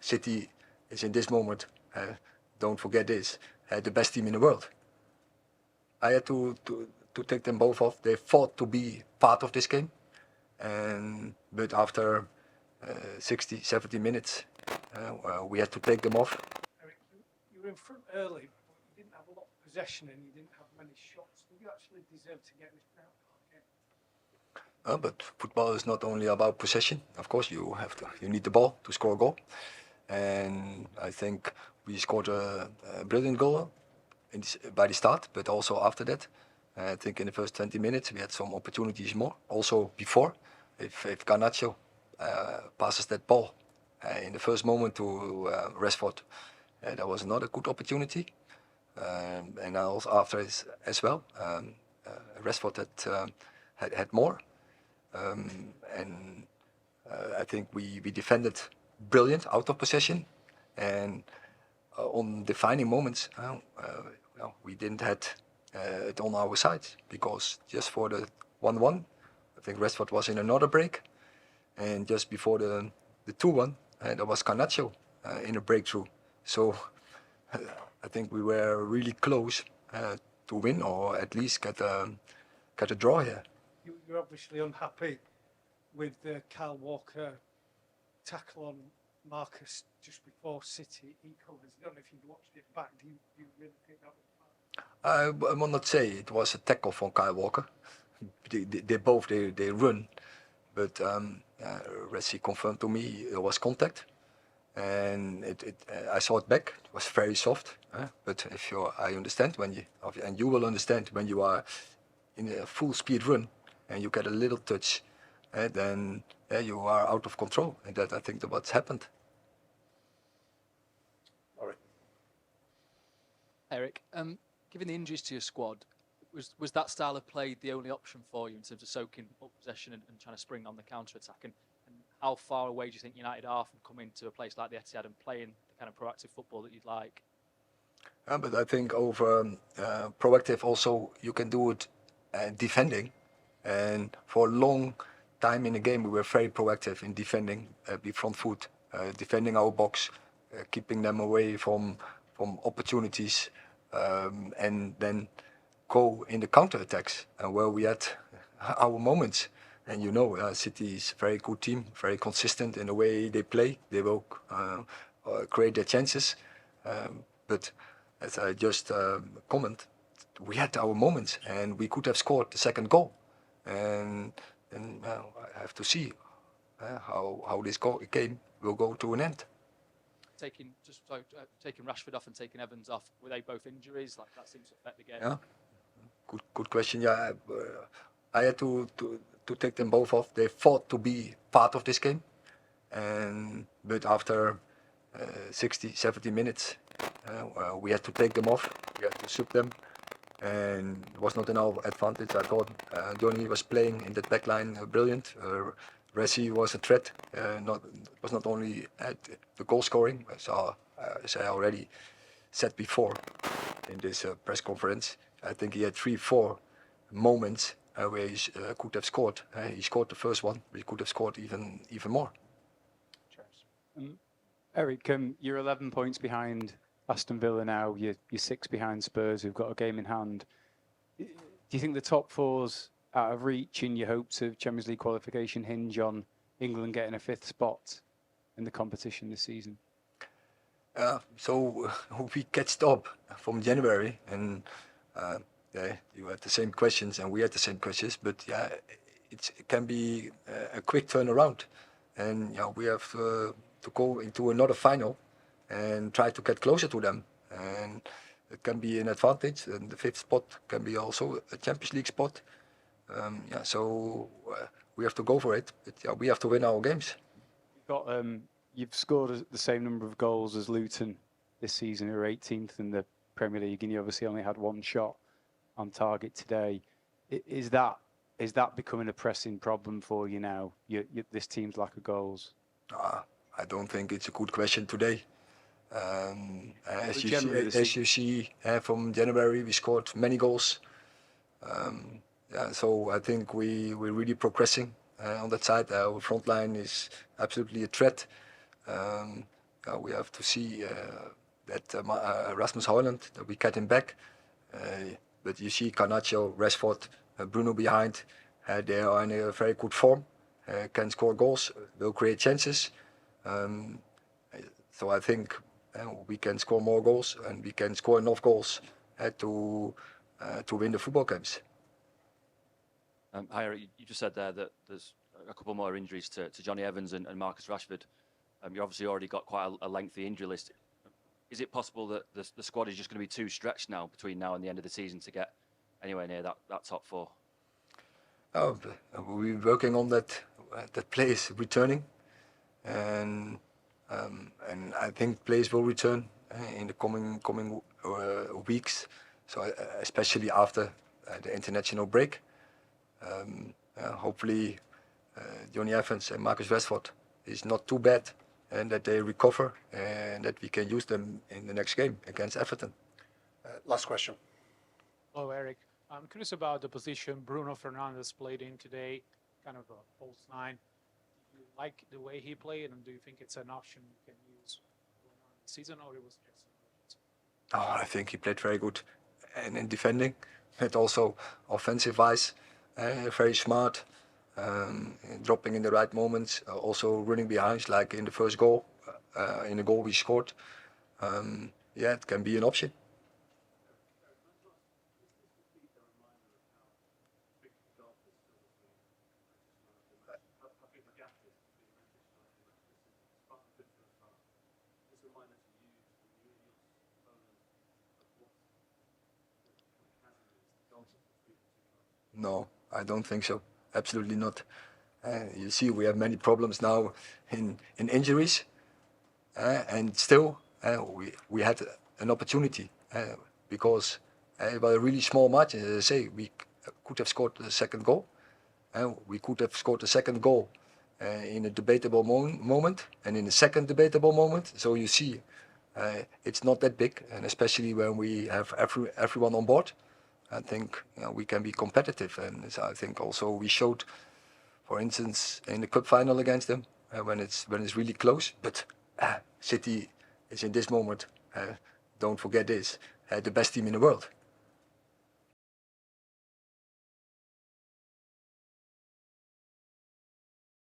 City is in this moment, don't forget this, the best team in the world. I had to take them both off. They fought to be part of this game, but after 60, 70 minutes, we had to take them off. Erik, you were in front early, but you didn't have a lot of possession and you didn't have many shots. Did you actually deserve to get this penalty? But football is not only about possession. Of course, you need the ball to score a goal, and I think we scored a brilliant goal by the start, but also after that. I think in the first 20 minutes we had some opportunities more. Also before, if Garnacho passes that ball in the first moment to Rashford, that was another good opportunity. And also after as well, Rashford had more. And I think we defended brilliant out of possession, and on defining moments, we didn't have it on our side, because just for the 1-1, I think Rashford was in another break, and just before the 2-1, there was Garnacho in a breakthrough. So I think we were really close to win, or at least get a draw here. You're obviously unhappy with the Kyle Walker tackle on Marcus just before City equalised. I don't know if you've watched it back. Do you really think that was bad? I will not say it was a tackle from Kyle Walker. They both run, but Resi confirmed to me it was contact, and I saw it back. It was very soft, but I understand and you will understand when you are in a full speed run and you get a little touch, then you are out of control, and that I think that's what's happened. All right. Erik, given the injuries to your squad, was that style of play the only option for you in terms of soaking up possession and trying to spring on the counter-attack? And how far away do you think United are from coming to a place like the Etihad and playing the kind of proactive football that you'd like? But I think over proactive also you can do it defending, and for a long time in the game we were very proactive in defending, be front foot, defending our box, keeping them away from opportunities, and then go in the counter-attacks where we had our moments. And City is a very good team, very consistent in the way they play. They will create their chances, but as I just commented, we had our moments and we could have scored the second goal. And I have to see how this game will go to an end. Taking Rashford off and taking Evans off, were they both injuries? Like, that seems to affect the game. Yeah, good question. Yeah, I had to take them both off. They fought to be part of this game, but after 60, 70 minutes, we had to take them off. We had to sub them, and it was not in our advantage. I thought Johnny was playing in that back line brilliant. Resi was a threat. Was not only at the goal scoring, as I already said before in this press conference. I think he had 3-4 moments where he could have scored. He scored the first one, but he could have scored even more. Erik, you're 11 points behind Aston Villa now. You're 6 behind Spurs, who've got a game in hand. Do you think the top four's out of reach, and your hopes of Champions League qualification hinge on England getting a 5th spot in the competition this season? So we catched up from January, and you had the same questions and we had the same questions, but it can be a quick turnaround, and we have to go into another final and try to get closer to them, and it can be an advantage, and the 5th spot can be also a Champions League spot. So we have to go for it, but we have to win our games. You've scored the same number of goals as Luton this season, who are 18th in the Premier League, and you obviously only had 1 shot on target today. Is that becoming a pressing problem for you now? This team's lack of goals. I don't think it's a good question today. As you see, from January we scored many goals. So I think we're really progressing on that side. Our front line is absolutely a threat. we have to see that Rasmus Højlund, that we get him back. But you see Garnacho, Rashford, Bruno behind. They are in a very good form. Can score goals, will create chances. So I think we can score more goals, and we can score enough goals to win the football games. Hi, Erik, you just said there that there's a couple more injuries to Johnny Evans and Marcus Rashford. You obviously already got quite a lengthy injury list. Is it possible that the squad is just going to be too stretched now between now and the end of the season to get anywhere near that top four? Oh, we're working on that. That players returning, and I think players will return in the coming weeks. So especially after the international break, hopefully Johnny Evans and Marcus Rashford is not too bad, and that they recover and that we can use them in the next game against Everton. Last question. Hello, Erik. I'm curious about the position Bruno Fernandes played in today, kind of a false nine. Do you like the way he played, and do you think it's an option you can use going on the season, or it was just an emergency? Oh, I think he played very good, and in defending, but also offensive-wise, very smart, dropping in the right moments, also running behind, like in the first goal, in the goal we scored. Yeah, it can be an option. No, I don't think so. Absolutely not. You see, we have many problems now in injuries, and still we had an opportunity because it was a really small margin. As I say, we could have scored the second goal. We could have scored the second goal in a debatable moment, and in the second debatable moment. So you see, it's not that big, and especially when we have everyone on board. I think we can be competitive, and so I think also we showed, for instance, in the cup final against them when it's really close. But City is in this moment, don't forget this, the best team in the world.